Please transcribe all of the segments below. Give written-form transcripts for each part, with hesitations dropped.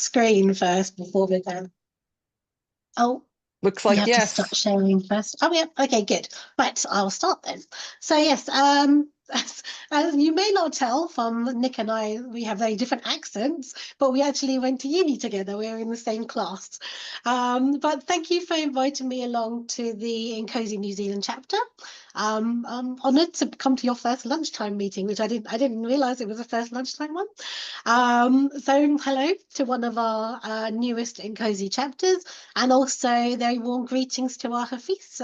screen first before we go. Oh, looks you like have to yes. start sharing first. Oh, yeah. Okay, good. Right, I'll start then. So yes, as you may not tell from Nick and I, we have very different accents, but we actually went to uni together. We were in the same class. But thank you for inviting me along to the INCOSE New Zealand chapter. I'm honoured to come to your first lunchtime meeting, which I didn't realise it was the first lunchtime one. So hello to one of our newest INCOSE chapters, and also very warm greetings to our Hafiz,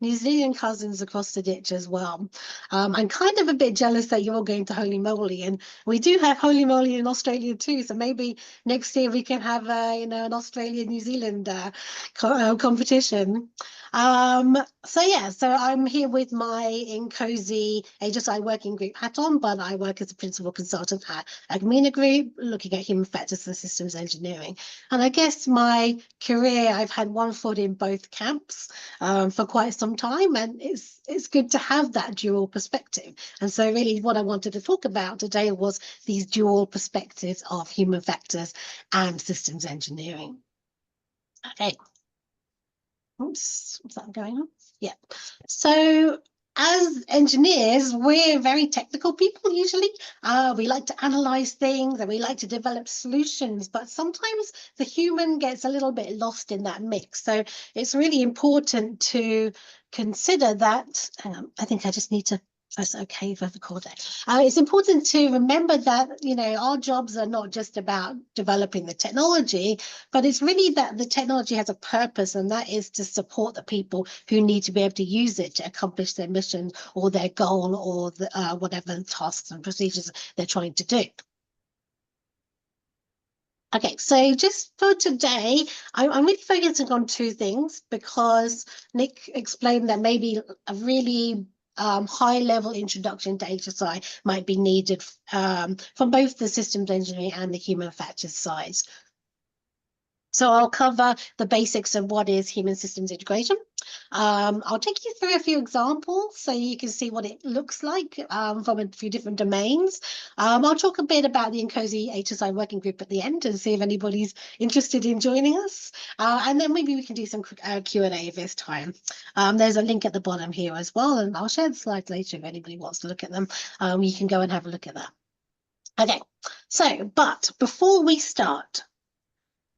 New Zealand cousins across the ditch as well. I'm kind of a bit jealous that you're all going to Holy Moly, and we do have Holy Moly in Australia too. So maybe next year we can have an Australia New Zealand competition. So I'm here with my INCOSE HSI Working Group hat on, but I work as a principal consultant at Agmina Group, looking at human factors and systems engineering. And I guess my career, I've had one foot in both camps for quite some time, and it's good to have that dual perspective. And so really what I wanted to talk about today was these dual perspectives of human factors and systems engineering. Okay. Oops, is that going on? Yeah. So as engineers, we're very technical people usually. We like to analyze things and we like to develop solutions, but sometimes the human gets a little bit lost in that mix. So it's really important to consider that. Hang on, I think I just need to press OK for the recorder. It's important to remember that, our jobs are not just about developing the technology, but it's really that the technology has a purpose, and that is to support the people who need to be able to use it to accomplish their mission or their goal or whatever tasks and procedures they're trying to do. Okay, so just for today, I'm really focusing on two things because Nick explained that maybe a really high-level introduction to HSI might be needed from both the systems engineering and the human factors sides. So I'll cover the basics of what is human systems integration. I'll take you through a few examples so you can see what it looks like from a few different domains. I'll talk a bit about the INCOSE HSI Working Group at the end and see if anybody's interested in joining us. And then maybe we can do some Q&A this time. There's a link at the bottom here as well, and I'll share the slides later if anybody wants to look at them. You can go and have a look at that. Okay, but before we start,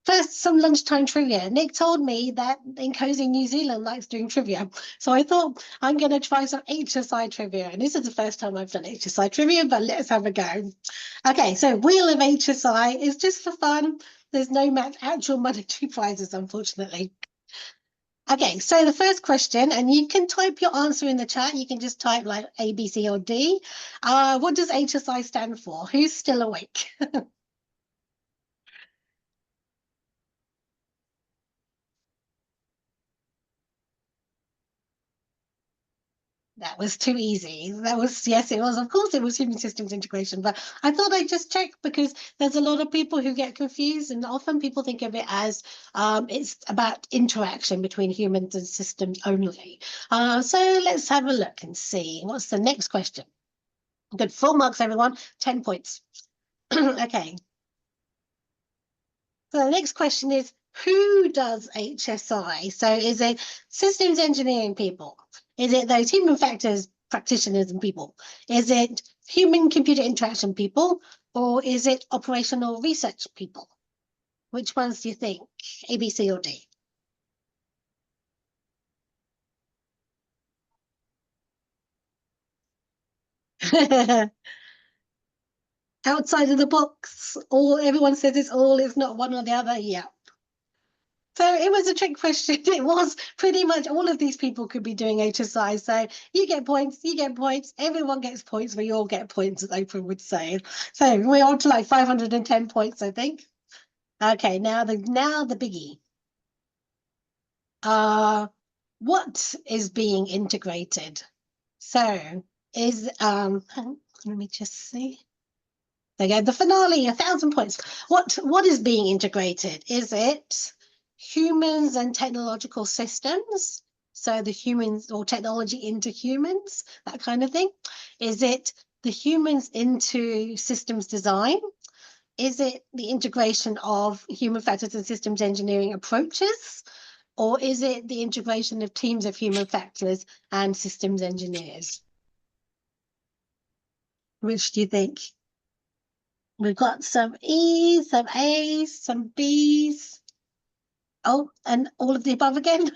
first, some lunchtime trivia. Nick told me that INCOSE New Zealand likes doing trivia. So I thought I'm going to try some HSI trivia. And this is the first time I've done HSI trivia, but let's have a go. Okay, so Wheel of HSI is just for fun. There's no actual monetary prizes, unfortunately. Okay, so the first question, and you can type your answer in the chat. You can just type like A, B, C, or D. What does HSI stand for? Who's still awake? That was too easy. That was, yes, it was. Of course, it was human systems integration, but I thought I'd just check because there's a lot of people who get confused, and often people think of it as it's about interaction between humans and systems only. So let's have a look and see. What's the next question? Good, full marks, everyone, 10 points. Okay. So the next question is, who does HSI? So is it systems engineering people? Is it those human factors practitioners and people? Is it human-computer interaction people? Or is it operational research people? Which ones do you think? A, B, C, or D? Outside of the box, all everyone says it's all, it's not one or the other. Yeah. So it was a trick question. It was pretty much all of these people could be doing HSI. So you get points, everyone gets points, we all get points, as Oprah would say. So we're on to like 510 points, I think. Okay, now the biggie. What is being integrated? So is let me just see. There you go, the finale, 1,000 points. What is being integrated? Is it humans and technological systems? So the humans or technology into humans, that kind of thing. Is it the humans into systems design? is it the integration of human factors and systems engineering approaches, or is it the integration of teams of human factors and systems engineers? Which do you think? We've got some E's, some A's, some B's. Oh, and all of the above again.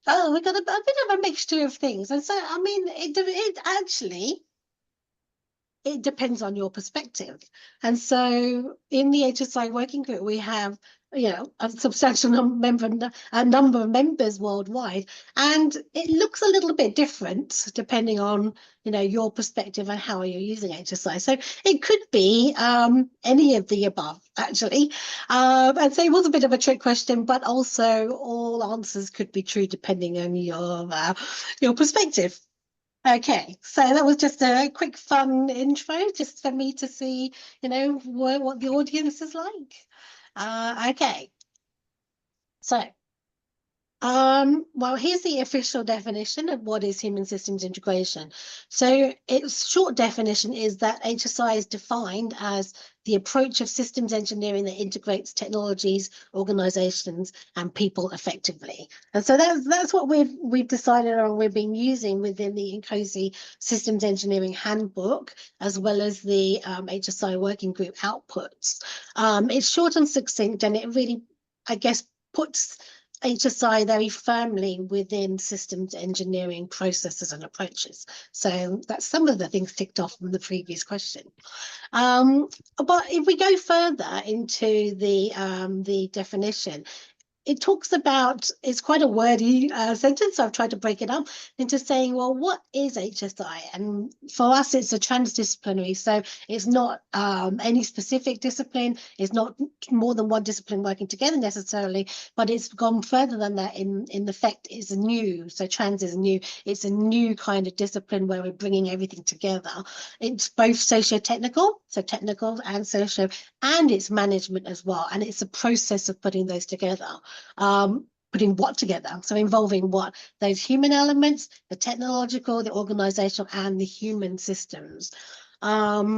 Oh, we've got a bit of a mixture of things. And so, I mean, it actually, it depends on your perspective. And so in the HSI working group, we have, you know, a substantial number of members worldwide, and it looks a little bit different depending on, you know, your perspective and how you're using HSI. So it could be any of the above, actually. And so it was a bit of a trick question, but also all answers could be true depending on your perspective. Okay, so that was just a quick fun intro, just for me to see, you know, what the audience is like. Okay, so well, here's the official definition of what is human systems integration. So its short definition is that HSI is defined as the approach of systems engineering that integrates technologies, organizations, and people effectively. And so that's what we've decided on. We've been using within the INCOSE Systems Engineering Handbook, as well as the HSI Working Group outputs. It's short and succinct, and it really, I guess, puts HSI very firmly within systems engineering processes and approaches. So that's some of the things ticked off from the previous question. But if we go further into the definition, it talks about, it's quite a wordy sentence, so I've tried to break it up into saying, well, what is HSI? And for us, it's a transdisciplinary, so it's not any specific discipline, it's not more than one discipline working together necessarily, but it's gone further than that in the fact it's new, so trans is new, it's a new kind of discipline where we're bringing everything together. It's both socio-technical, so technical and socio, and it's management as well, and it's a process of putting those together. Putting what together? So involving what? Those human elements, the technological, the organizational, and the human systems. When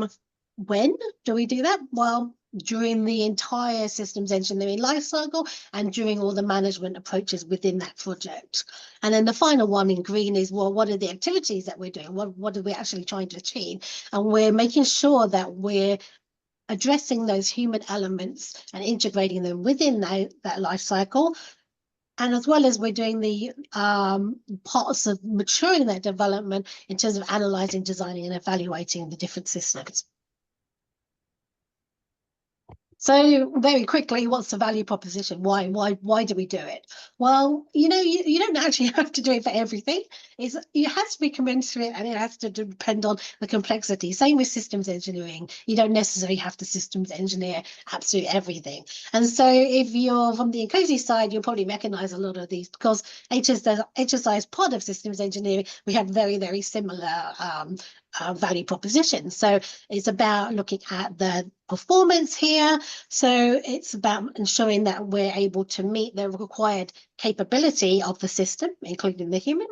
do we do that? Well, during the entire systems engineering lifecycle and during all the management approaches within that project. And then the final one in green is, well, what are the activities that we're doing? What are we actually trying to achieve? And we're making sure that we're addressing those human elements and integrating them within that life cycle. And as well as we're doing the parts of maturing that development in terms of analyzing, designing, and evaluating the different systems. So very quickly, what's the value proposition? Why do we do it? Well, you know, you don't actually have to do it for everything. It has to be commensurate, and it has to depend on the complexity. Same with systems engineering. You don't necessarily have to systems engineer absolutely everything. And so if you're from the INCOSE side, you'll probably recognize a lot of these because HSI is part of systems engineering. We have very, very similar value propositions. So it's about looking at the performance here. So it's about ensuring that we're able to meet the required capability of the system, including the human.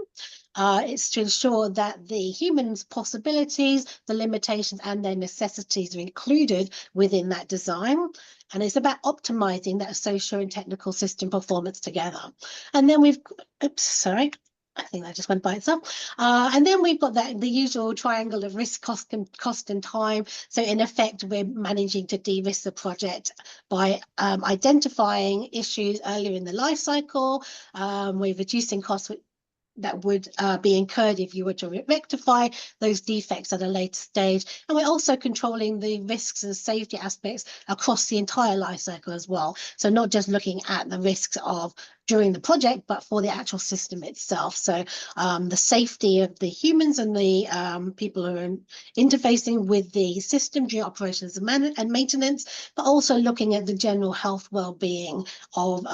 It's to ensure that the human's possibilities, the limitations, and their necessities are included within that design. And it's about optimizing that social and technical system performance together. And then we've, oops, sorry. I think that just went by itself. And then we've got the usual triangle of risk, cost, and time. So in effect, we're managing to de-risk the project by identifying issues earlier in the life cycle. We're reducing costs that would be incurred if you were to rectify those defects at a later stage. And we're also controlling the risks and safety aspects across the entire life cycle as well. So not just looking at the risks of during the project, but for the actual system itself. So the safety of the humans and the people who are interfacing with the system during operations and maintenance, but also looking at the general health well-being of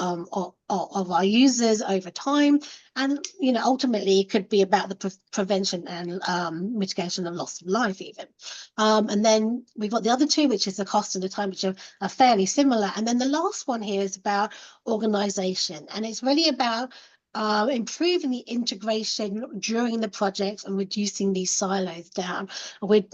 our users over time. And, you know, ultimately it could be about the prevention and mitigation of loss of life even. And then we've got the other two, which is the cost and the time, which are fairly similar. And then the last one here is about organization. And it's really about improving the integration during the project and reducing these silos down. We're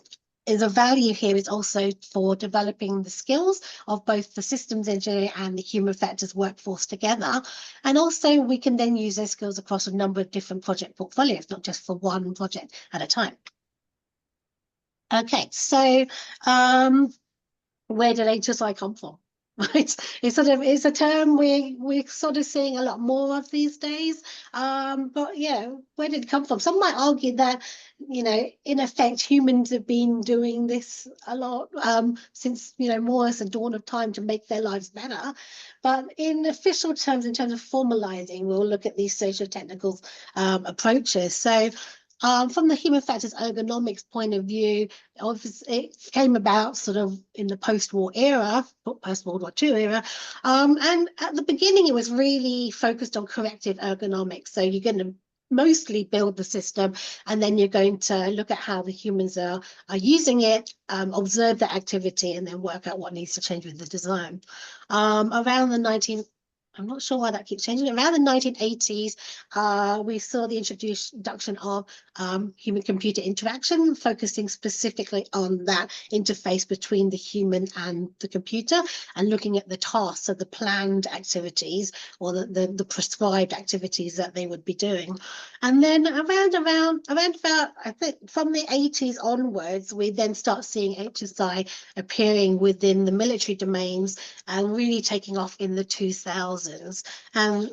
is a value here is also for developing the skills of both the systems engineering and the human factors workforce together. And also we can then use those skills across a number of different project portfolios, not just for one project at a time. Okay, so where did HSI come from? Right, it's a term we're sort of seeing a lot more of these days. But yeah, where did it come from? Some might argue that, you know, in effect, humans have been doing this a lot since, you know, more as a dawn of time to make their lives better. But in official terms, in terms of formalizing, we'll look at these sociotechnical approaches. So from the human factors ergonomics point of view, obviously it came about sort of in the post-war era, post-World War II era, and at the beginning it was really focused on corrective ergonomics. So you're going to mostly build the system, and then you're going to look at how the humans are using it, observe the activity, and then work out what needs to change with the design. Around the I'm not sure why that keeps changing. Around the 1980s, we saw the introduction of human-computer interaction, focusing specifically on that interface between the human and the computer, and looking at the tasks, so the planned activities or the prescribed activities that they would be doing. And then around about, I think from the 80s onwards, we then start seeing HSI appearing within the military domains and really taking off in the 2000s. And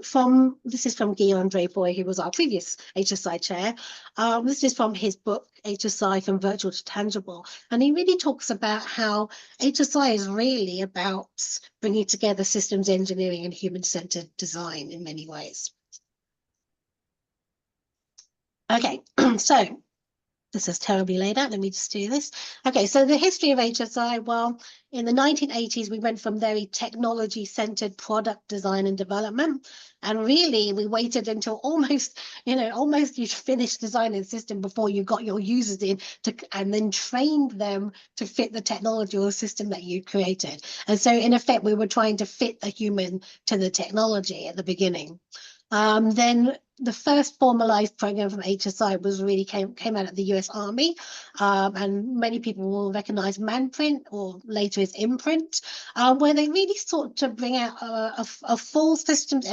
this is from Guillaume Drapeau, who was our previous HSI chair. This is from his book, HSI from Virtual to Tangible. And he really talks about how HSI is really about bringing together systems engineering and human-centered design in many ways. Okay, so this is terribly laid out. Let me just do this. Okay, so the history of HSI, well, in the 1980s, we went from very technology-centered product design and development. And really, we waited until almost you finished designing the system before you got your users in and then trained them to fit the technology or system that you created. And so in effect, we were trying to fit the human to the technology at the beginning. Then the first formalized program from HSI was really came out of the US Army, and many people will recognize Manprint, or later as Imprint, where they really sought to bring out a full systems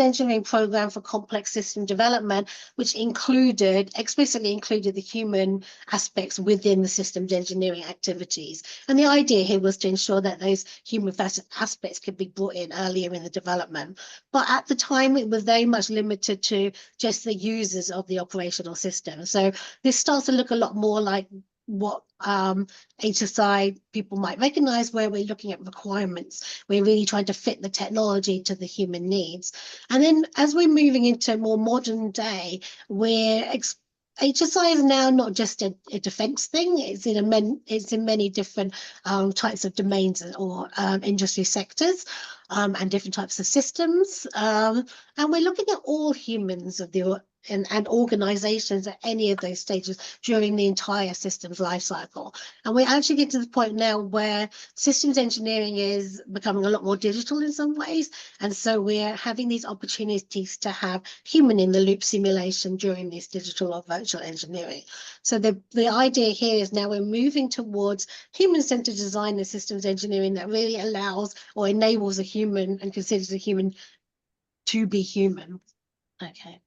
engineering program for complex system development, which explicitly included the human aspects within the systems engineering activities. And the idea here was to ensure that those human facet aspects could be brought in earlier in the development. But at the time, it was very much limited to just the users of the operational system. So this starts to look a lot more like what HSI people might recognize, where we're looking at requirements. We're really trying to fit the technology to the human needs. And then as we're moving into more modern day, HSI is now not just a defense thing, it's in many different types of domains or industry sectors, and different types of systems. And we're looking at all humans and organizations at any of those stages during the entire systems life cycle. And we're actually getting to the point now where systems engineering is becoming a lot more digital in some ways. And so we're having these opportunities to have human in the loop simulation during this digital or virtual engineering. So the idea here is now we're moving towards human-centered design and systems engineering that really allows or enables a human and considers a human to be human. Okay.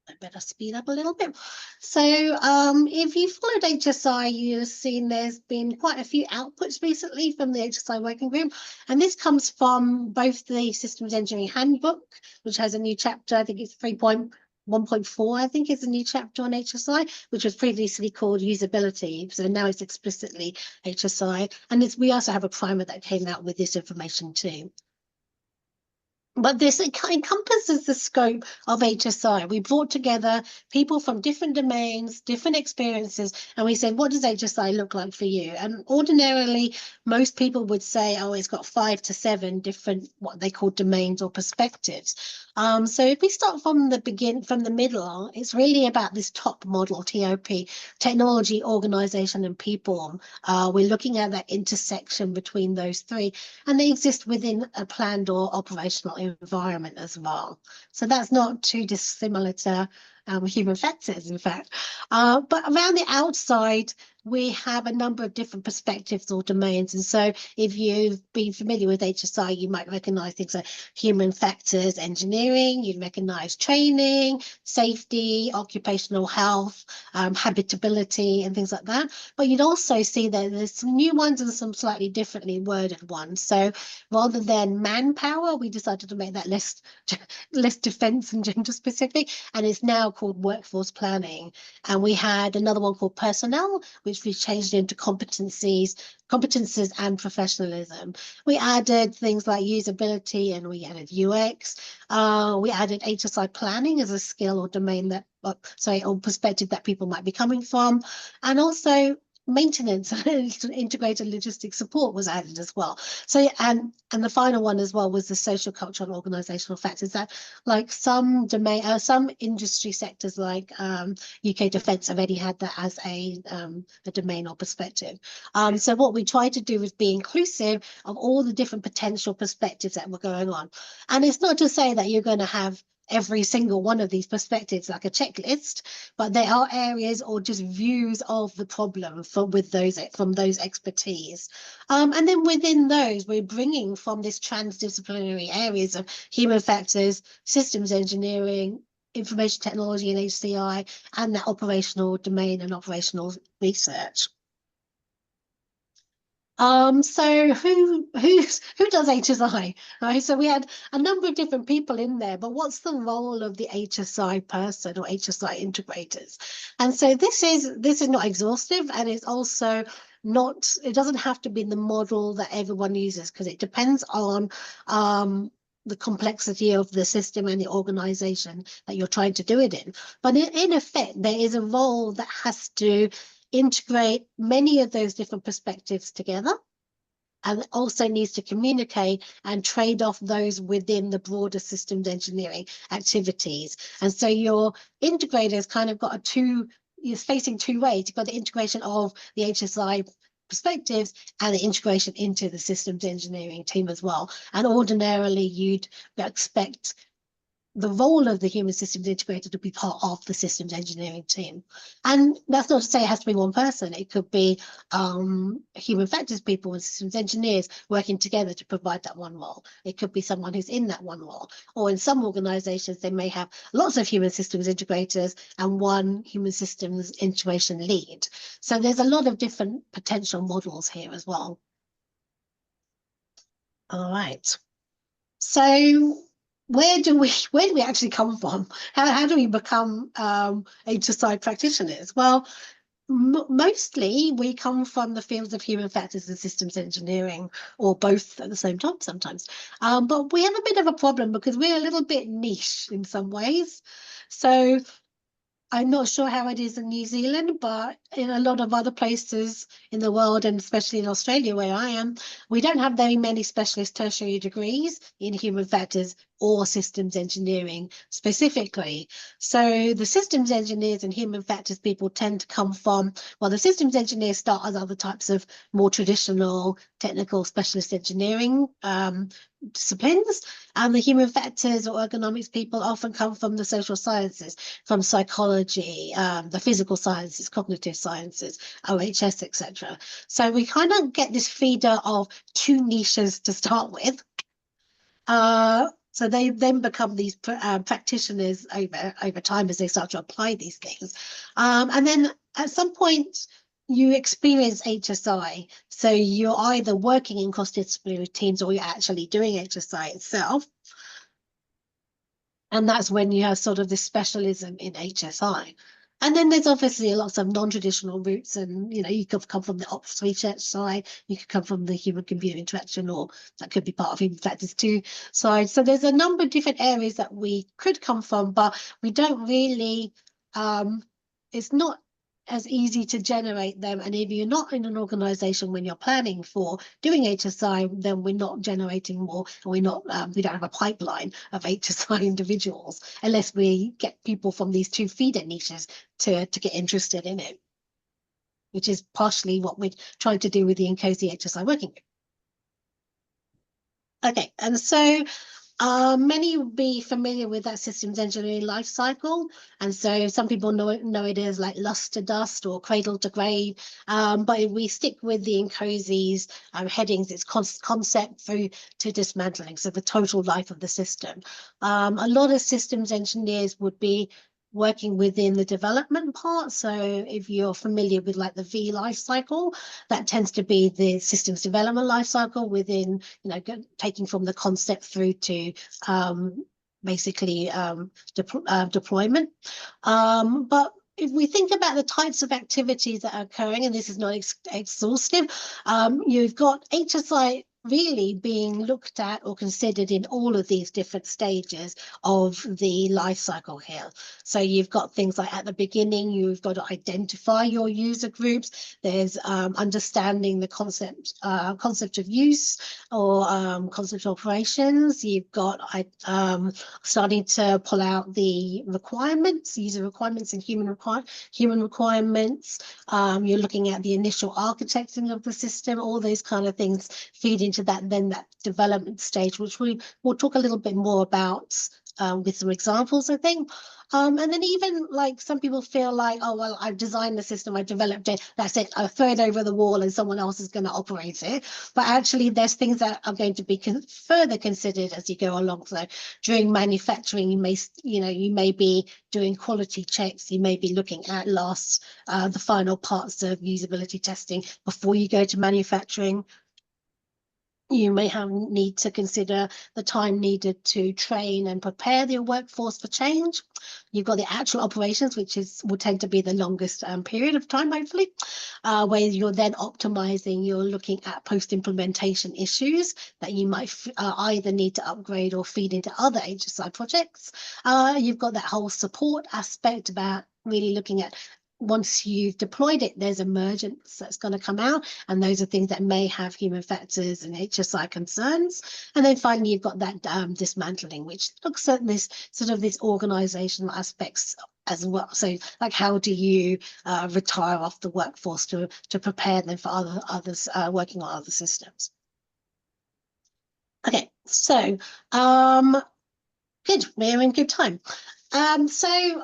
I better speed up a little bit. So if you followed HSI, you've seen there's been quite a few outputs recently from the HSI Working Group. And this comes from both the Systems Engineering Handbook, which has a new chapter, I think it's 3.1.4, I think is a new chapter on HSI, which was previously called usability. So now it's explicitly HSI. And we also have a primer that came out with this information too. But this encompasses the scope of HSI. We brought together people from different domains, different experiences, and we said, what does HSI look like for you? And ordinarily, most people would say, oh, it's got 5 to 7 different, what they call domains or perspectives. So if we start from the middle, it's really about this top model, TOP, technology, organization, and people. We're looking at that intersection between those three, and they exist within a planned or operational environment as well. So that's not too dissimilar to human factors, in fact. But around the outside, we have a number of different perspectives or domains. And so if you've been familiar with HSI, you might recognize things like human factors engineering, you'd recognize training, safety, occupational health, habitability, and things like that. But you'd also see that there's some new ones and some slightly differently worded ones. So rather than manpower, we decided to make that less defense and gender specific, and it's now called workforce planning. And we had another one called personnel, which we changed into competencies and professionalism. We added things like usability and we added UX. We added HSI planning as a skill or domain that, or perspective that people might be coming from. And also maintenance and integrated logistics support was added as well. So, and the final one as well was the social, cultural, and organizational factors that, like some industry sectors like UK defence already had that as a domain or perspective. So what we tried to do was be inclusive of all the different potential perspectives that were going on. And it's not to say that you're going to have every single one of these perspectives like a checklist, but there are areas or just views of the problem from those expertise. And then within those, we're bringing from this transdisciplinary areas of human factors, systems engineering, information technology and HCI, and that operational domain and operational research. So who does HSI, right? So we had a number of different people in there, but what's the role of the HSI person or HSI integrators? And so this is not exhaustive, and it's also not, it doesn't have to be the model that everyone uses, because it depends on the complexity of the system and the organization that you're trying to do it in. But in effect, there is a role that has to integrate many of those different perspectives together, and also needs to communicate and trade off those within the broader systems engineering activities. And so your integrator's kind of got you're facing two ways. You've got the integration of the HSI perspectives and the integration into the systems engineering team as well. And ordinarily you'd expect the role of the human systems integrator to be part of the systems engineering team. And that's not to say it has to be one person. It could be human factors people and systems engineers working together to provide that one role. It could be someone who's in that one role. Or in some organizations, they may have lots of human systems integrators and one human systems integration lead. So there's a lot of different potential models here as well. All right. So where do we actually come from? How do we become HSI practitioners? Well, mostly we come from the fields of human factors and systems engineering, or both at the same time sometimes. But we have a bit of a problem because we're a little bit niche in some ways. So I'm not sure how it is in New Zealand, but in a lot of other places in the world, and especially in Australia where I am, we don't have very many specialist tertiary degrees in human factors or systems engineering specifically. So the systems engineers and human factors people tend to come from, well, the systems engineers start as other types of more traditional technical specialist engineering disciplines, and the human factors or ergonomics people often come from the social sciences, from psychology, the physical sciences, cognitive sciences, OHS, etc. So we kind of get this feeder of two niches to start with. So they then become these practitioners over time as they start to apply these things. And then at some point, you experience HSI. So you're either working in cross-disciplinary teams or you're actually doing HSI itself. And that's when you have sort of this specialism in HSI. And then there's obviously lots of non-traditional routes, and you could come from the ops research side, you could come from the human-computer interaction, or that could be part of human factors too side. So there's a number of different areas that we could come from, but we don't really, it's not as easy to generate them. And if you're not in an organization when you're planning for doing HSI, then we're not generating more, and we don't have a pipeline of HSI individuals unless we get people from these two feeder niches to get interested in it, which is partially what we're trying to do with the INCOSE HSI Working Group. Okay, and so Many will be familiar with that systems engineering life cycle. And so some people know it as like lust to dust or cradle to grave. But if we stick with the INCOSE's headings, it's concept through to dismantling. So the total life of the system. A lot of systems engineers would be working within the development part. So if you're familiar with like the V life cycle, that tends to be the systems development life cycle within, taking from the concept through to basically deployment. But if we think about the types of activities that are occurring, and this is not exhaustive, you've got HSI really being looked at or considered in all of these different stages of the life cycle here. So you've got things like at the beginning, you've got to identify your user groups. There's understanding the concept of use or concept of operations. You've got starting to pull out the requirements, user requirements and human requirements. You're looking at the initial architecting of the system. All those kind of things feed into that, then that development stage, which we'll talk a little bit more about with some examples, I think. And then even like some people feel like, oh, well, I've designed the system, I've developed it, that's it, I'll throw it over the wall and someone else is going to operate it. But actually there's things that are going to be further considered as you go along. So during manufacturing, you may be doing quality checks, you may be looking at the final parts of usability testing before you go to manufacturing. You may need to consider the time needed to train and prepare your workforce for change. You've got the actual operations, which will tend to be the longest period of time, hopefully, where you're then optimizing, you're looking at post-implementation issues that you might either need to upgrade or feed into other HSI projects. You've got that whole support aspect about really looking at once you've deployed it, there's emergence that's going to come out, and those are things that may have human factors and HSI concerns. And then finally, you've got that dismantling, which looks at this this organizational aspects as well. So like, how do you retire off the workforce to prepare them for others working on other systems? Okay, so good, we're in good time. So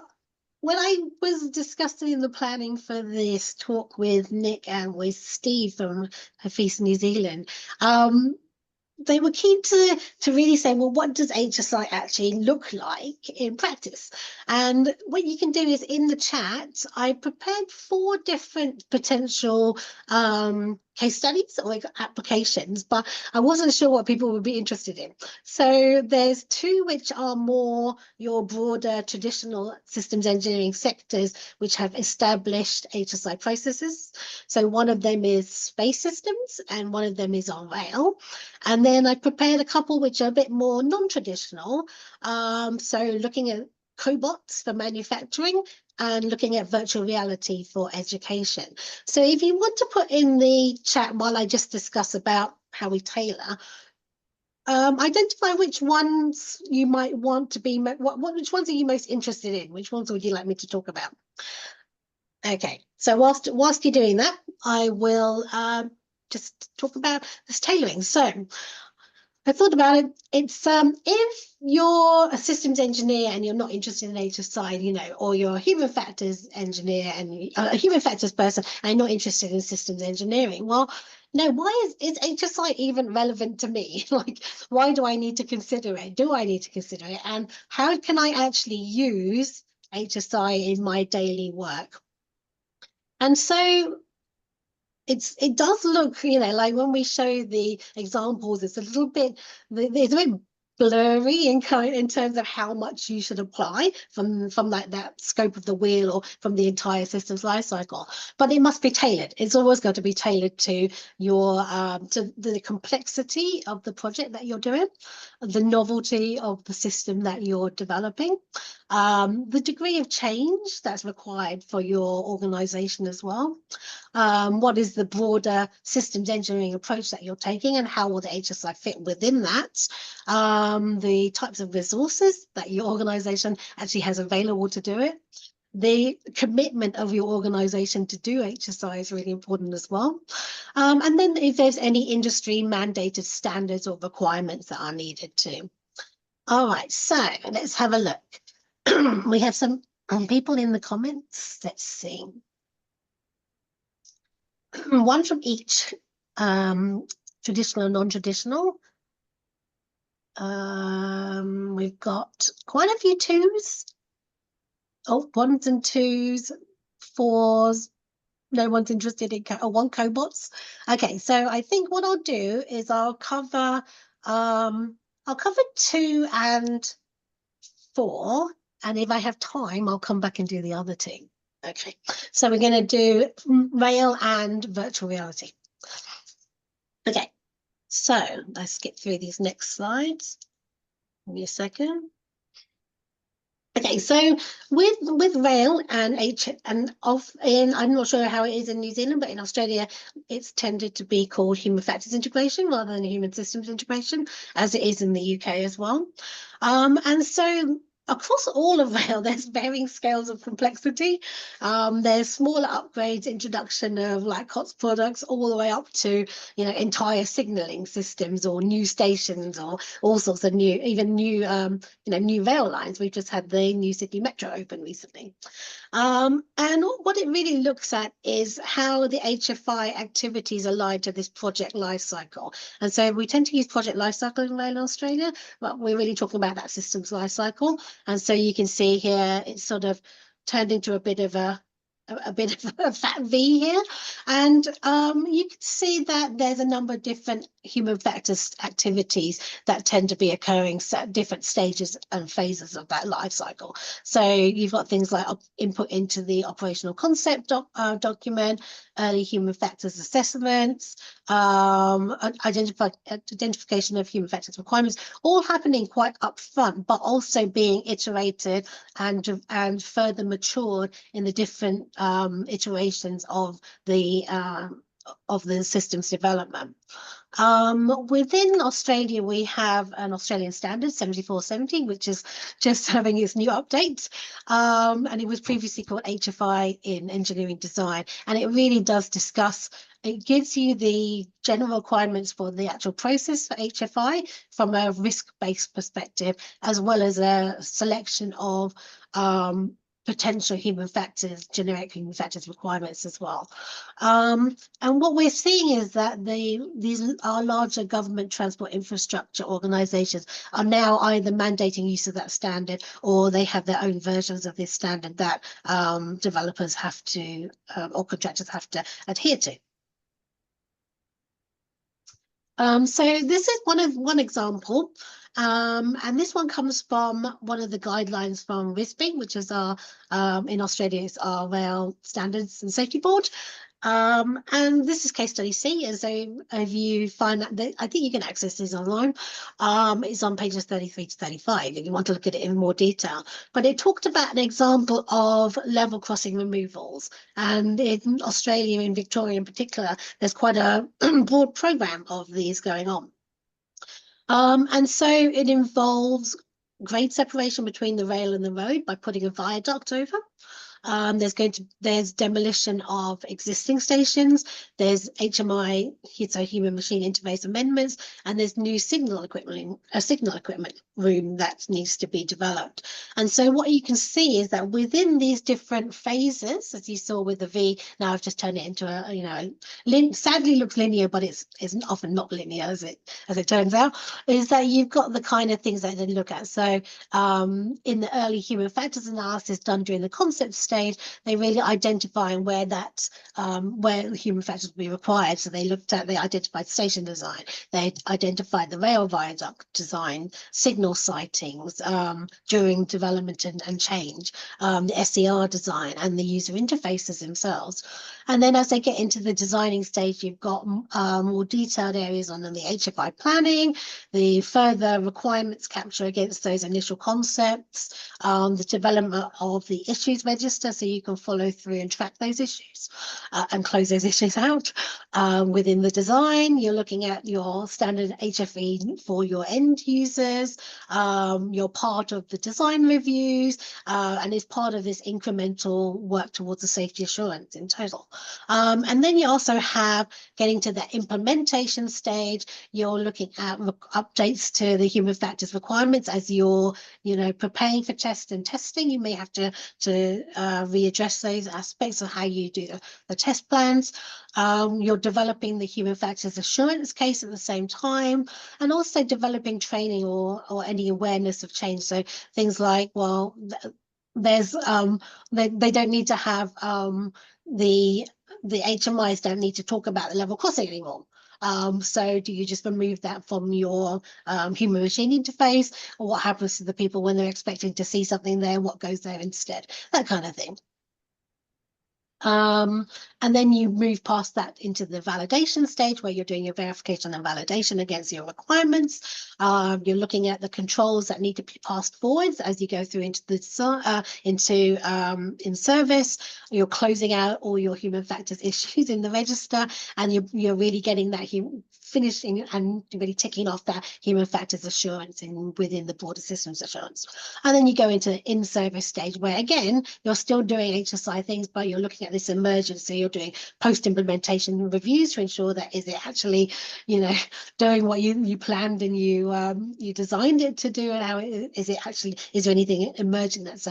when I was discussing the planning for this talk with Nick and with Steve from HFs New Zealand, they were keen to really say, well, what does HSI actually look like in practice? And what you can do is in the chat, I prepared 4 different potential case studies or applications, but I wasn't sure what people would be interested in. So there's 2 which are more your broader traditional systems engineering sectors, which have established HSI processes. So one of them is space systems and one of them is on rail. And then I prepared a couple which are a bit more non-traditional. So looking at cobots for manufacturing and looking at virtual reality for education. So if you want to put in the chat while I just discuss about how we tailor, identify which ones you might want to be, which ones are you most interested in? Which ones would you like me to talk about? Okay, so whilst you're doing that, I will just talk about this tailoring. So I thought about it. It's if you're a systems engineer and you're not interested in HSI, or you're a human factors engineer and a human factors person and you're not interested in systems engineering, well, no, why is HSI even relevant to me? Like, why do I need to consider it? Do I need to consider it? And how can I actually use HSI in my daily work? And so it does look, like when we show the examples, it's a bit blurry in terms of how much you should apply from like that scope of the wheel or from the entire systems life cycle. But it must be tailored. It's always got to be tailored to your to the complexity of the project that you're doing, the novelty of the system that you're developing, the degree of change that's required for your organization as well. What is the broader systems engineering approach that you're taking and how will the HSI fit within that? The types of resources that your organization actually has available to do it. The commitment of your organization to do HSI is really important as well. And then if there's any industry mandated standards or requirements that are needed too. All right, so let's have a look. We have some people in the comments. Let's see. One from each, traditional and non-traditional. We've got quite a few twos. Oh, ones and twos, fours. No one's interested in one cobots. Okay, so I think what I'll do is I'll cover 2 and 4, and if I have time, I'll come back and do the other 2. Okay, so we're going to do rail and virtual reality. Okay, so let's skip through these next slides. Give me a second. Okay, so with rail and I'm not sure how it is in New Zealand, but in Australia, it's tended to be called human factors integration rather than human systems integration, as it is in the UK as well. And so across all of rail, there's varying scales of complexity. There's smaller upgrades, introduction of like COTS products, all the way up to, you know, entire signalling systems or new stations or all sorts of new rail lines. We've just had the new Sydney Metro open recently. And what it really looks at is how the HFI activities align to this project lifecycle. And so we tend to use project lifecycle in Rail Australia, but we're really talking about that systems lifecycle. And so you can see here, it's sort of turned into a bit of a fat V here, and you can see that there's a number of different human factors activities that tend to be occurring at different stages and phases of that life cycle. So you've got things like input into the operational concept document, early human factors assessments, identification of human factors requirements, all happening quite upfront, but also being iterated and further matured in the different iterations of the systems development. Within Australia, we have an Australian standard 7470, which is just having its new update, and it was previously called HFI in engineering design, and it really does discuss. It gives you the general requirements for the actual process for HFI from a risk-based perspective, as well as a selection of potential human factors, generic human factors requirements as well. And what we're seeing is that these are larger government transport infrastructure organizations are now either mandating use of that standard, or they have their own versions of this standard that developers have to or contractors have to adhere to. So this is one example, and this one comes from one of the guidelines from RISB, which is our in Australia it's our Rail Standards and Safety Board. And this is case study C, and so if you find that, I think you can access this online. It's on pages 33 to 35 if you want to look at it in more detail. But it talked about an example of level crossing removals, and in Australia, in Victoria in particular, there's quite a broad program of these going on. And so it involves grade separation between the rail and the road by putting a viaduct over. There's demolition of existing stations, there's HMI, so human machine interface amendments, and there's new signal equipment room that needs to be developed. And so what you can see is that within these different phases, as you saw with the V, now I've just turned it into a, you know, sadly looks linear, but it's often not linear as it turns out, is that you've got the kind of things that they look at. So in the early human factors analysis done during the concept stage, they really identifying where where human factors will be required. So they identified station design, they identified the rail viaduct design, signal sightings during development and change, the SER design and the user interfaces themselves. And then as they get into the designing stage, you've got more detailed areas on the HFI planning, the further requirements capture against those initial concepts, the development of the issues register so you can follow through and track those issues and close those issues out. Within the design, you're looking at your standard HFE for your end users, you're part of the design reviews, and it's part of this incremental work towards the safety assurance in total. And then you also have getting to the implementation stage. You're looking at updates to the human factors requirements as you're, preparing for test and testing. You may have to readdress those aspects of how you do the test plans. You're developing the human factors assurance case at the same time, and also developing training or any awareness of change. So things like, well, there's they don't need to have the HMIs don't need to talk about the level crossing anymore. So do you just remove that from your human machine interface, or what happens to the people when they're expecting to see something there? What goes there instead? That kind of thing. And then you move past that into the validation stage where you're doing your verification and validation against your requirements. You're looking at the controls that need to be passed forwards as you go through into the in service. You're closing out all your human factors issues in the register, and you're really getting that finishing and really ticking off that human factors assurance within the broader systems assurance. And then you go into the in-service stage where, again, you're still doing HSI things, but you're looking at this emergency. You're doing post-implementation reviews to ensure that is it actually, doing what you planned and you designed it to do, and how is it actually, is there anything emerging that's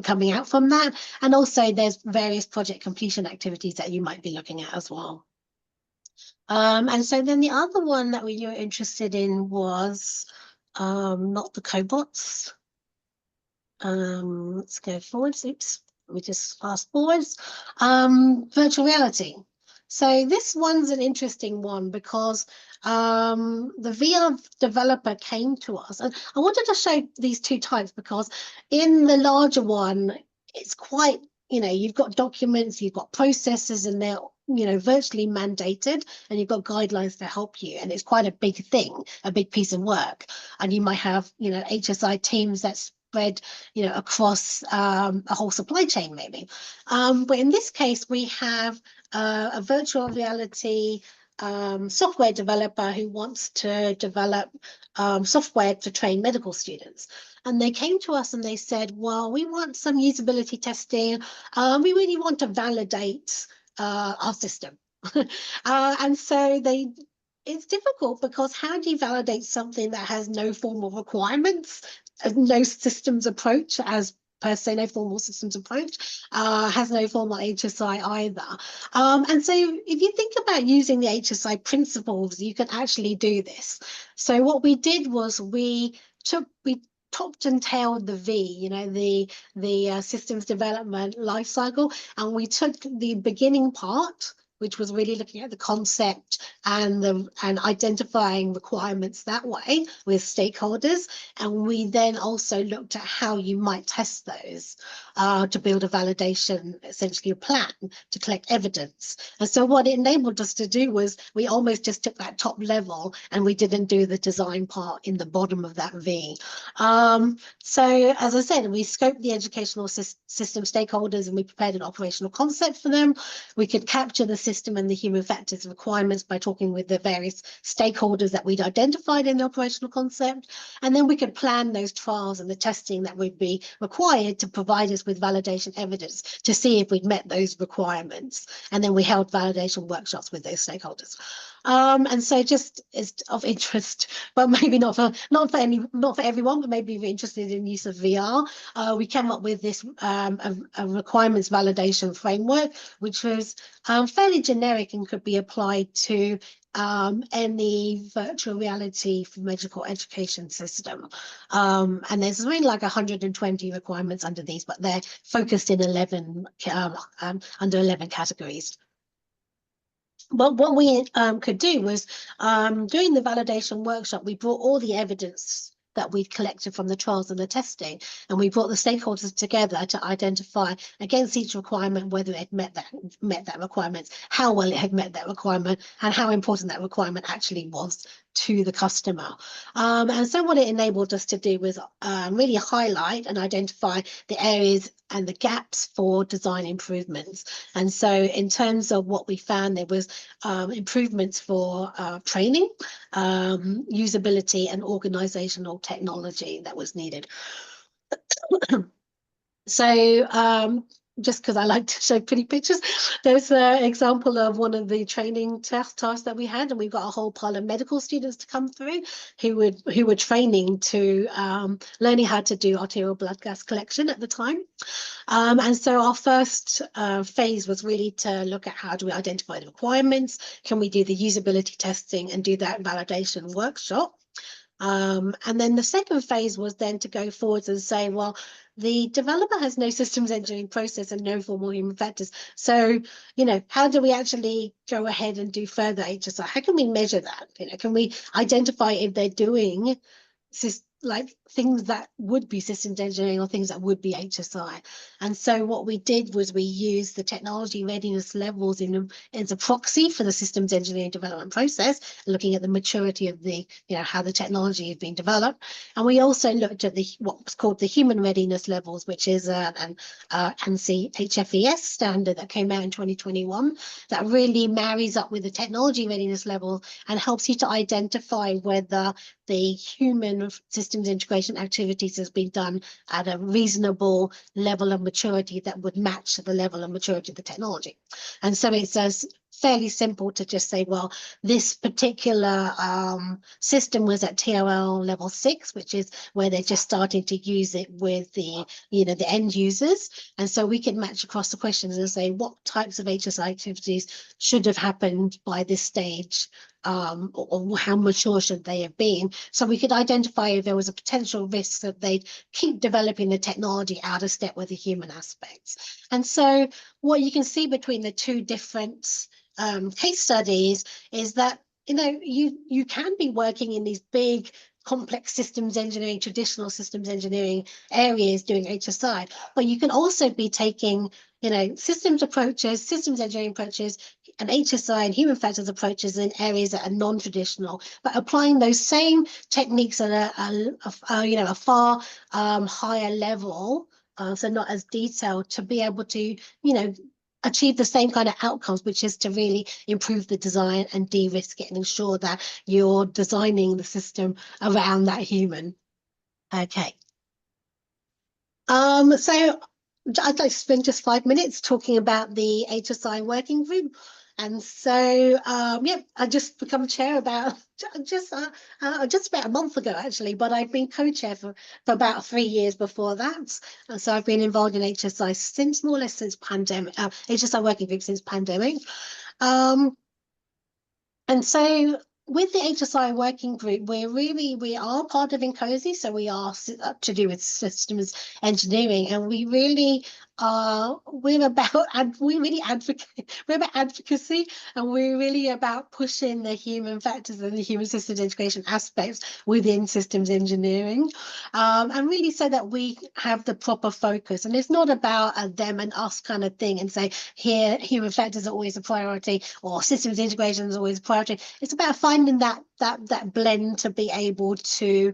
coming out from that? And also there's various project completion activities that you might be looking at as well. And so then the other one that we were interested in was not the cobots. Let's go forwards. Oops, we just fast forwards. Virtual reality. So this one's an interesting one because the VR developer came to us, and I wanted to show these two types because in the larger one, it's quite, you've got documents, you've got processes, and they're virtually mandated, and you've got guidelines to help you, and it's quite a big thing, a big piece of work, and you might have HSI teams that spread across a whole supply chain maybe, but in this case we have a virtual reality software developer who wants to develop software to train medical students. And they came to us and they said, well, we want some usability testing. We really want to validate our system. And so it's difficult because how do you validate something that has no formal requirements, no systems approach as per se, no formal systems approach, has no formal HSI either. And so if you think about using the HSI principles, you can actually do this. So what we did was we topped and tailed the V, the systems development lifecycle, and we took the beginning part, which was really looking at the concept and identifying requirements that way with stakeholders. And we then also looked at how you might test those to build a validation, essentially a plan to collect evidence. And so what it enabled us to do was we almost just took that top level and we didn't do the design part in the bottom of that V. So as I said, we scoped the educational system stakeholders and we prepared an operational concept for them. We could capture the system and the human factors requirements by talking with the various stakeholders that we'd identified in the operational concept. And then we could plan those trials and the testing that would be required to provide us with validation evidence to see if we'd met those requirements. And then we held validation workshops with those stakeholders. And so just is of interest, but maybe not for everyone, but maybe if you're interested in use of VR, we came up with this a requirements validation framework, which was fairly generic and could be applied to any virtual reality for medical education system. And there's really like 120 requirements under these, but they're focused in 11 under 11 categories. But what we could do was during the validation workshop, we brought all the evidence that we'd collected from the trials and the testing, and we brought the stakeholders together to identify against each requirement whether it met that requirement, how well it had met that requirement, and how important that requirement actually was to the customer. And so what it enabled us to do was really highlight and identify the areas and the gaps for design improvements. And so in terms of what we found, there was improvements for training, usability, and organizational technology that was needed. So just because I like to show pretty pictures, there's an example of one of the training tasks that we had, and we've got a whole pile of medical students to come through who were training to learning how to do arterial blood gas collection at the time. And so our first phase was really to look at how do we identify the requirements, can we do the usability testing and do that validation workshop. And then the second phase was then to go forwards and say, well, the developer has no systems engineering process and no formal human factors. So, you know, how do we actually go ahead and do further HSI? How can we measure that? You know, can we identify if they're doing like things that would be systems engineering or things that would be HSI? And so what we did was we used the technology readiness levels as a proxy for the systems engineering development process, looking at the maturity of the, you know, how the technology is being developed. And we also looked at the what was called the human readiness levels, which is an ANSI HFES standard that came out in 2021 that really marries up with the technology readiness level and helps you to identify whether the human systems integration activities has been done at a reasonable level of maturity that would match the level of maturity of the technology. And so it's fairly simple to just say, well, this particular system was at TOL level 6, which is where they're just starting to use it with the, you know, the end users. And so we can match across the questions and say what types of HSI activities should have happened by this stage, or how mature should they have been, so we could identify if there was a potential risk that they'd keep developing the technology out of step with the human aspects. And so what you can see between the two different case studies is that, you know, you can be working in these big complex systems engineering, traditional systems engineering areas doing HSI, but you can also be taking, you know, systems approaches, systems engineering approaches, and HSI and human factors approaches in areas that are non-traditional, but applying those same techniques at you know, a far higher level, so not as detailed, to be able to, you know, achieve the same kind of outcomes, which is to really improve the design and de-risk it and ensure that you're designing the system around that human. Okay. So I'd like to spend just 5 minutes talking about the HSI working group. And so, yeah, I just become chair about just about a month ago, actually, but I've been co-chair for about 3 years before that. And so I've been involved in HSI since more or less since pandemic, HSI working group since pandemic. And so with the HSI working group, we are part of INCOSE, so we are to do with systems engineering, and we really we're about advocacy, and we're really about pushing the human factors and the human systems integration aspects within systems engineering, and really so that we have the proper focus. And it's not about a them and us kind of thing and say here human factors are always a priority or systems integration is always a priority. It's about finding that blend to be able to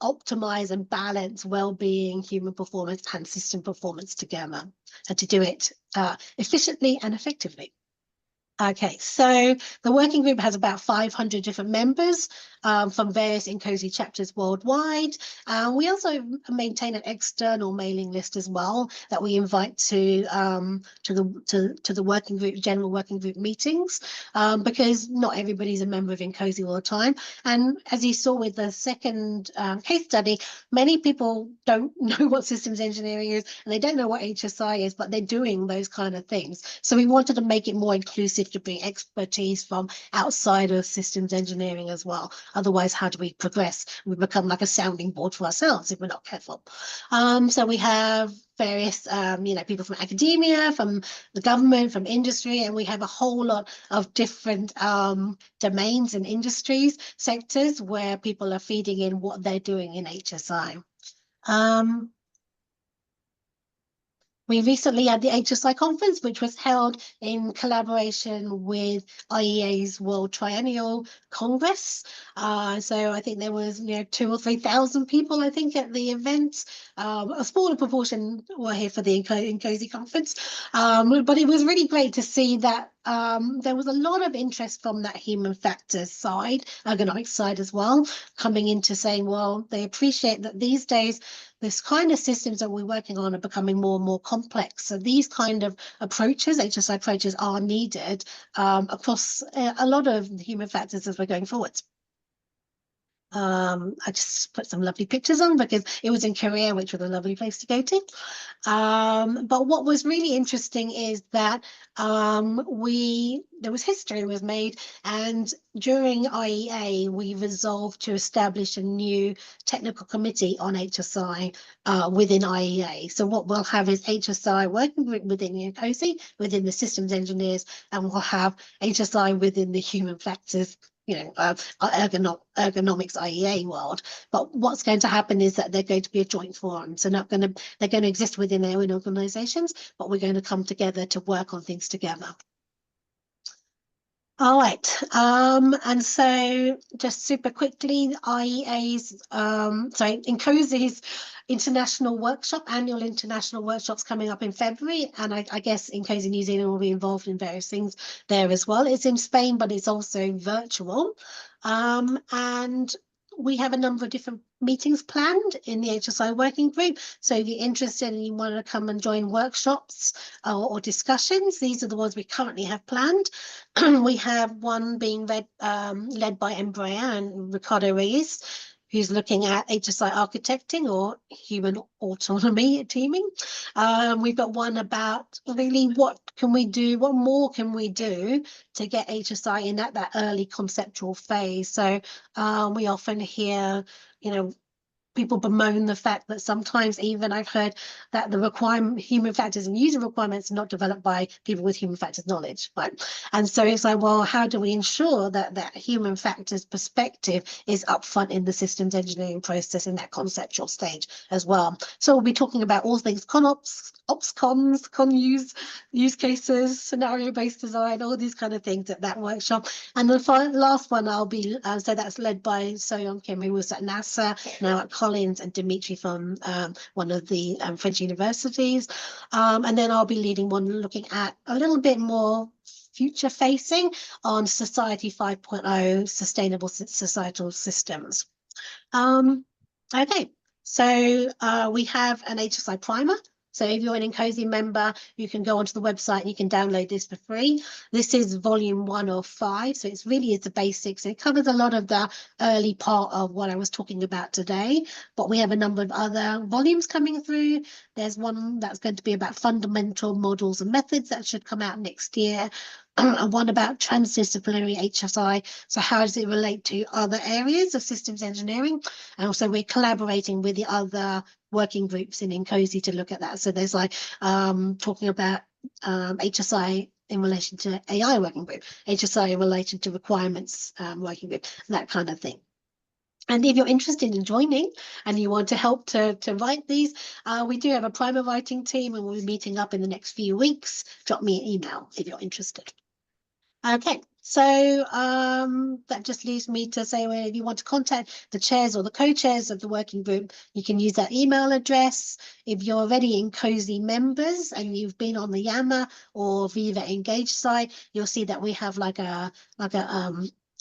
optimize and balance well-being, human performance and system performance together, and to do it efficiently and effectively. Okay, so the working group has about 500 different members from various INCOSE chapters worldwide. We also maintain an external mailing list as well that we invite to the working group, general working group meetings, because not everybody's a member of INCOSE all the time. And as you saw with the second case study, many people don't know what systems engineering is and they don't know what HSI is, but they're doing those kind of things. So we wanted to make it more inclusive, to bring expertise from outside of systems engineering as well. Otherwise, how do we progress? We become like a sounding board for ourselves if we're not careful. So we have various, you know, people from academia, from the government, from industry, and we have a whole lot of different domains and industries, sectors where people are feeding in what they're doing in HSI. We recently had the HSI conference, which was held in collaboration with IEA's World Triennial Congress. So I think there was, you know, 2,000 or 3,000 people, I think, at the event. A smaller proportion were here for the INCOSE conference. But it was really great to see that there was a lot of interest from that human factors side, ergonomic side as well, coming into saying, well, they appreciate that these days this kind of systems that we're working on are becoming more and more complex. So these kind of approaches, HSI approaches, are needed across a lot of the human factors as we're going forwards. I just put some lovely pictures on because it was in Korea, which was a lovely place to go to. But what was really interesting is that there was history was made, and during IEA we resolved to establish a new technical committee on HSI within IEA. So what we'll have is HSI working group within the INCOSE, within the systems engineers, and we'll have HSI within the human factors, ergonomics IEA world. But what's going to happen is that they're going to be a joint forum. So they're going to exist within their own organizations, but we're going to come together to work on things together. All right, and so just super quickly, INCOSE's international workshop, annual international workshops coming up in February, and I guess INCOSE New Zealand will be involved in various things there as well. It's in Spain, but it's also virtual, and we have a number of different meetings planned in the HSI working group. So if you're interested and you want to come and join workshops or discussions, these are the ones we currently have planned. We have one being led by Embraer and Ricardo Reyes, who's looking at HSI architecting or human autonomy teaming. We've got one about really what more can we do to get HSI in at that early conceptual phase. So we often hear, people bemoan the fact that sometimes even I've heard that the human factors and user requirements are not developed by people with human factors knowledge, right? And so it's like, well, how do we ensure that that human factors perspective is upfront in the systems engineering process in that conceptual stage as well? So we'll be talking about all things ConOps, ops cons, use cases, scenario-based design, all these kind of things at that workshop. And the last one I'll be, so that's led by So-Young Kim, who was at NASA, now at Collins, and Dimitri from one of the French universities. And then I'll be leading one looking at a little bit more future facing on Society 5.0, sustainable societal systems. Okay, so we have an HSI primer. So if you're an INCOSE member, you can go onto the website and you can download this for free. This is volume 1 of 5, so it's really the basics. It covers a lot of the early part of what I was talking about today, but we have a number of other volumes coming through. There's one that's going to be about fundamental models and methods that should come out next year. And one about transdisciplinary HSI. So how does it relate to other areas of systems engineering? And also we're collaborating with the other working groups in INCOSE to look at that. So there's like talking about HSI in relation to AI working group, HSI in relation to requirements working group, that kind of thing. And if you're interested in joining and you want to help to write these, we do have a primer writing team and we'll be meeting up in the next few weeks. Drop me an email if you're interested. Okay, so that just leaves me to say, well, if you want to contact the chairs or the co-chairs of the working group, you can use that email address. If you're already INCOSE members and you've been on the Yammer or Viva Engage site, you'll see that we have like a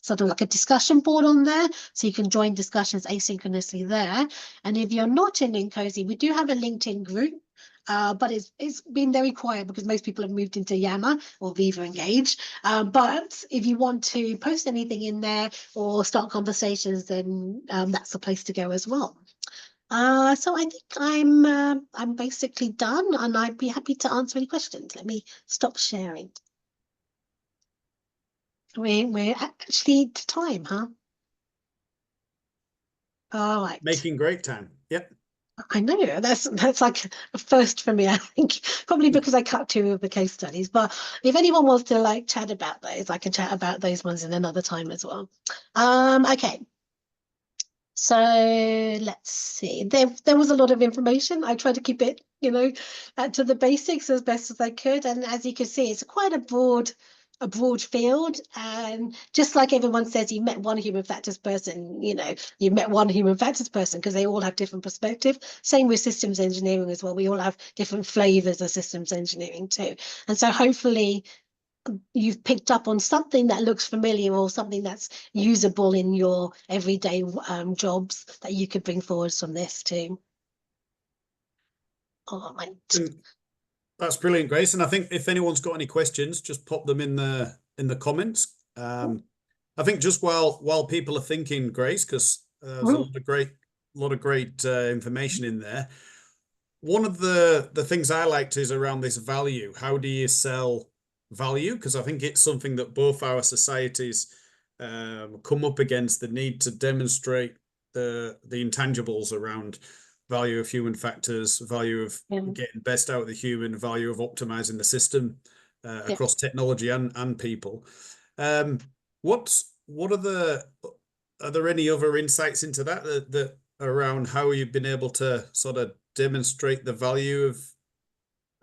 sort of like a discussion board on there, so you can join discussions asynchronously there. And if you're not in INCOSE, we do have a LinkedIn group. But it's been very quiet because most people have moved into Yammer or Viva Engage. But if you want to post anything in there or start conversations, then that's the place to go as well. So I think I'm basically done, and I'd be happy to answer any questions. Let me stop sharing. We're actually to time, huh? All right. Making great time. Yep. I know that's like a first for me, I think, probably because I cut 2 of the case studies. But if anyone wants to like chat about those, I can chat about those ones in another time as well. Okay. So let's see. There was a lot of information. I tried to keep it, to the basics as best as I could. And as you can see, it's quite a broad field, and just like everyone says, you met one human factors person, you met one human factors person because they all have different perspective. Same with systems engineering as well. We all have different flavors of systems engineering too. And so hopefully you've picked up on something that looks familiar or something that's usable in your everyday jobs that you could bring forward from this too. All right. That's brilliant, Grace. And I think if anyone's got any questions, just pop them in the comments. I think just while people are thinking, Grace, because there's a lot of great information in there. One of the things I liked is around this value. How do you sell value? Because I think it's something that both our societies come up against, the need to demonstrate the intangibles around value of human factors, value of getting best out of the human, value of optimizing the system across technology and people. Are there any other insights into that around how you've been able to sort of demonstrate the value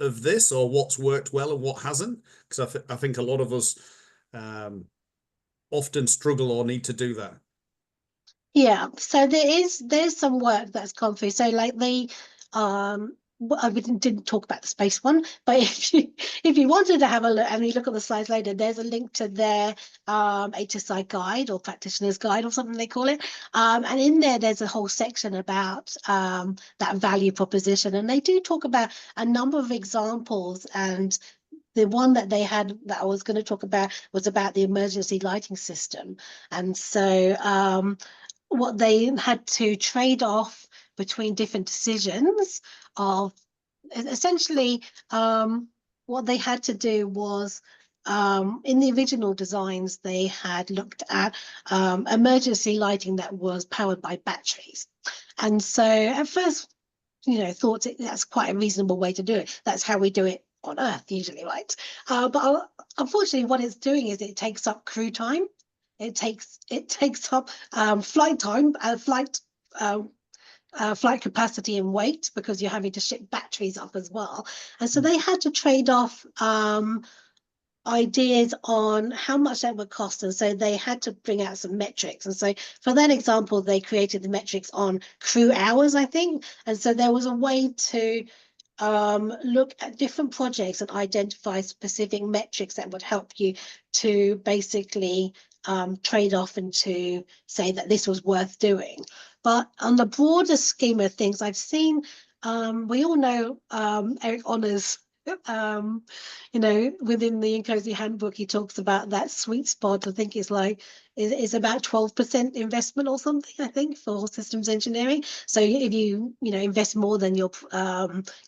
of this, or what's worked well and what hasn't? Because I think a lot of us often struggle or need to do that. Yeah, so there's some work that's gone through. So like I didn't talk about the space one, but if you wanted to have a look and you look at the slides later, there's a link to their HSI guide or practitioner's guide or something they call it. And in there's a whole section about that value proposition, and they do talk about a number of examples. And the one that they had that I was going to talk about was about the emergency lighting system. And so what they had to trade off between different decisions of essentially what they had to do was in the original designs, they had looked at emergency lighting that was powered by batteries. And so at first, thought that's quite a reasonable way to do it. That's how we do it on Earth usually, right? But unfortunately, what it's doing is it takes up crew time. It takes up flight time, flight capacity and weight, because you're having to ship batteries up as well. And so they had to trade off ideas on how much that would cost. And so they had to bring out some metrics. And so for that example, they created the metrics on crew hours, I think. And so there was a way to look at different projects and identify specific metrics that would help you to basically trade off and to say that this was worth doing. But on the broader scheme of things, I've seen, we all know Eric Honor's, within the INCOSE handbook, he talks about that sweet spot. I think it's like, is about 12% investment or something, I think, for systems engineering. So if you invest more than your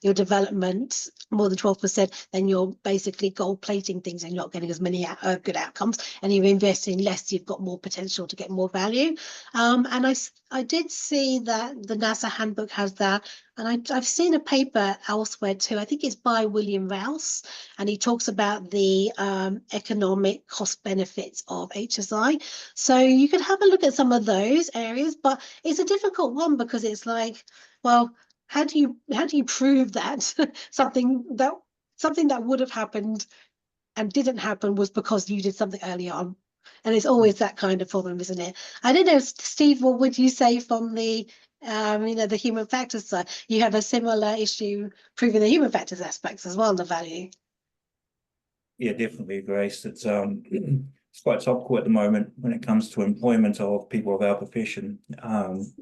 development, more than 12%, then you're basically gold plating things and you're not getting as many good outcomes. And you're investing less, you've got more potential to get more value. And I did see that the NASA handbook has that. And I've seen a paper elsewhere too. I think it's by William Rouse, and he talks about the economic cost benefits of HSI. So you could have a look at some of those areas, but it's a difficult one because it's like, well, how do you prove that something that would have happened and didn't happen was because you did something early on? And it's always that kind of problem, isn't it? I don't know, Steve, what would you say from the the human factors side? You have a similar issue proving the human factors aspects as well, the value. Yeah, definitely, Grace. It's quite topical at the moment when it comes to employment of people of our profession. And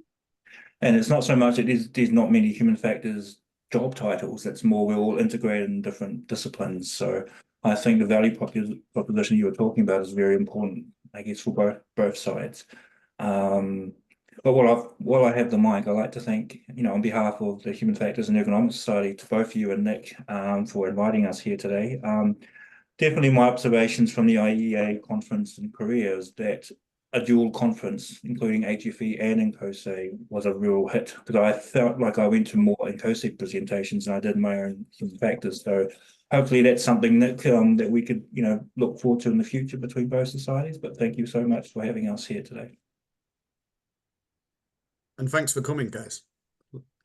it's not so much there's not many human factors job titles. It's more we're all integrated in different disciplines. So I think the value proposition you were talking about is very important, I guess, for both sides. But while I have the mic, I'd like to thank, on behalf of the Human Factors and Economics Society, to both you and Nick for inviting us here today. Definitely my observations from the IEA conference in Korea is that a dual conference, including HFE and INCOSE, was a real hit, because I felt like I went to more INCOSE presentations than I did my own human factors. So hopefully that's something that we could, look forward to in the future between both societies. But thank you so much for having us here today. And thanks for coming, guys.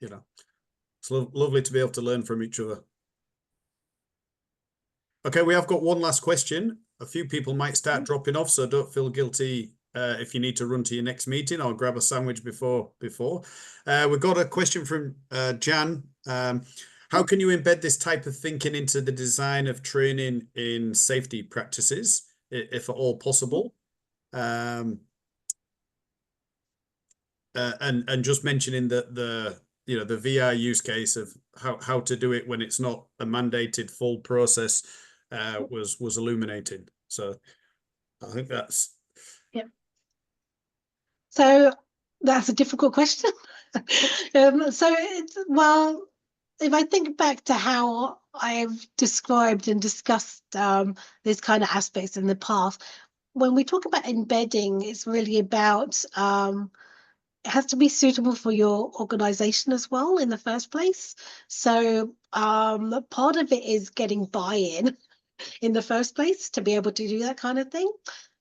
It's lovely to be able to learn from each other. Okay, we have got one last question. A few people might start dropping off, so don't feel guilty if you need to run to your next meeting or grab a sandwich before. We've got a question from Jan. how can you embed this type of thinking into the design of training in safety practices, if at all possible? And just mentioning that the VR use case of how to do it when it's not a mandated full process was illuminating. So I think that's So that's a difficult question. So well, if I think back to how I've described and discussed these kind of aspects in the past, when we talk about embedding, it's really about it has to be suitable for your organization as well in the first place. So part of it is getting buy-in in the first place to be able to do that kind of thing.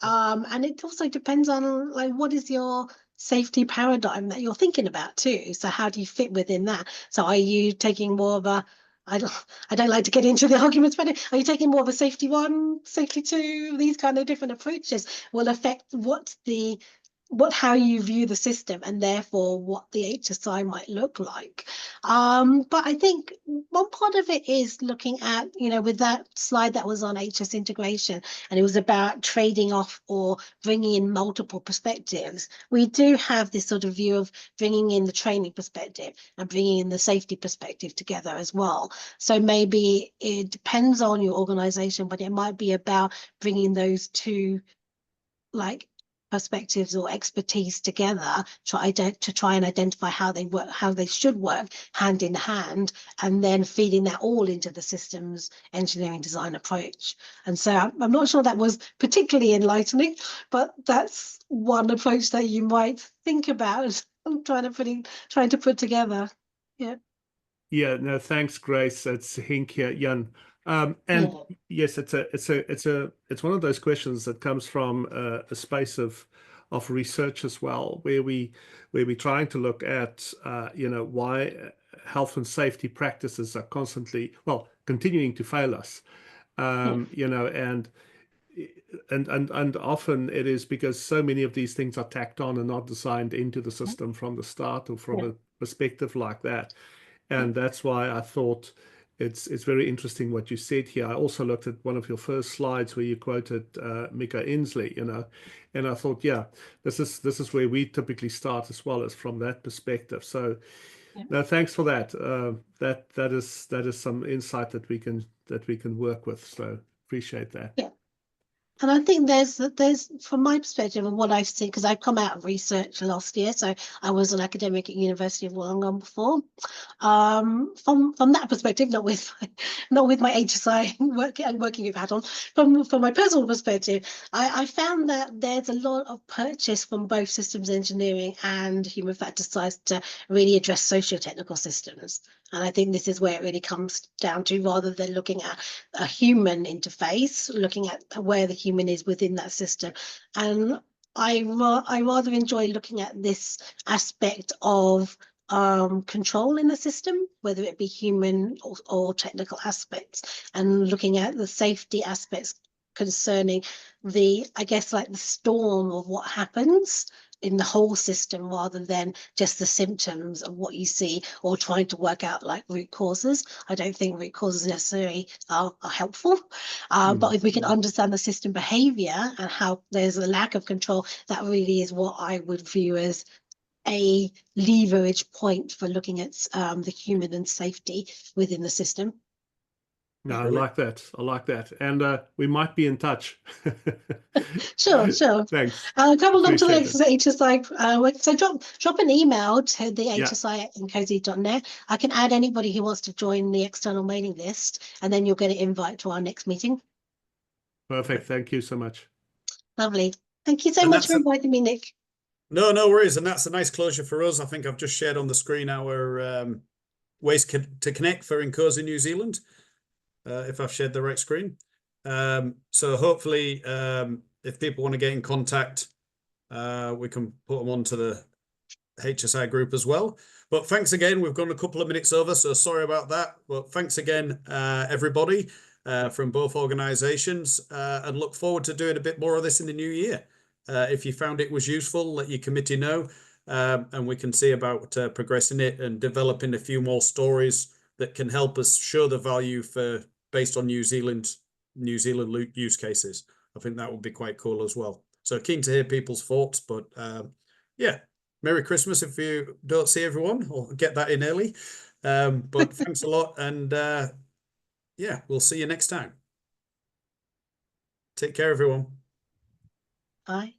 And it also depends on like what is your safety paradigm that you're thinking about too. So how do you fit within that? So are you taking more of a I don't like to get into the arguments, but are you taking more of a safety one, safety two? These kind of different approaches will affect how you view the system and therefore what the HSI might look like. But I think one part of it is looking at, with that slide that was on HS integration, and it was about trading off or bringing in multiple perspectives. We do have this sort of view of bringing in the training perspective and bringing in the safety perspective together as well. So maybe it depends on your organization, but it might be about bringing those two like perspectives or expertise together to try and identify how they work, how they should work hand in hand, and then feeding that all into the systems engineering design approach. And so I'm not sure that was particularly enlightening, but that's one approach that you might think about. I'm trying to put together. Yeah, no, thanks, Grace. It's Henk here, Jan. And yes, it's one of those questions that comes from a space of research as well, where we're trying to look at why health and safety practices are continuing to fail us. And often it is because so many of these things are tacked on and not designed into the system from the start or from a perspective like that. And that's why I thought it's very interesting what you said here. I also looked at one of your first slides where you quoted Mika Inslee, and I thought, this is where we typically start as well, as from that perspective. So no, thanks for that. That is some insight that we can work with. So appreciate that. Yeah. And I think there's from my perspective and what I've seen, because I've come out of research last year, so I was an academic at University of Wollongong before. From that perspective, not with my HSI working group hat on. From my personal perspective, I found that there's a lot of purchase from both systems engineering and human factor science to really address socio-technical systems. And I think this is where it really comes down to, rather than looking at a human interface, looking at where the human is within that system. And I rather enjoy looking at this aspect of control in the system, whether it be human or technical aspects, and looking at the safety aspects concerning the storm of what happens in the whole system, rather than just the symptoms of what you see or trying to work out like root causes. I don't think root causes necessarily are helpful, but if we can understand the system behavior and how there's a lack of control, that really is what I would view as a leverage point for looking at the human and safety within the system. No, I like that. And we might be in touch. Sure. Thanks. Come along to the Appreciate HSI. So drop an email to the Yeah. HSI@incose.net. I can add anybody who wants to join the external mailing list, and then you'll get an invite to our next meeting. Perfect. Thank you so much. Lovely. Thank you so And much that's for inviting me, Nick. No worries. And that's a nice closure for us. I think I've just shared on the screen our ways to connect for INCOSE New Zealand, if I've shared the right screen. So hopefully, if people want to get in contact, we can put them onto the HSI group as well. But thanks again. We've gone a couple of minutes over, so sorry about that. But thanks again, everybody from both organizations, and look forward to doing a bit more of this in the new year. If you found it was useful, let your committee know, and we can see about progressing it and developing a few more stories that can help us show the value based on New Zealand use cases. I think that would be quite cool as well. So keen to hear people's thoughts, but yeah, Merry Christmas if you don't see everyone, or get that in early. But thanks a lot, and yeah, we'll see you next time. Take care, everyone. Bye.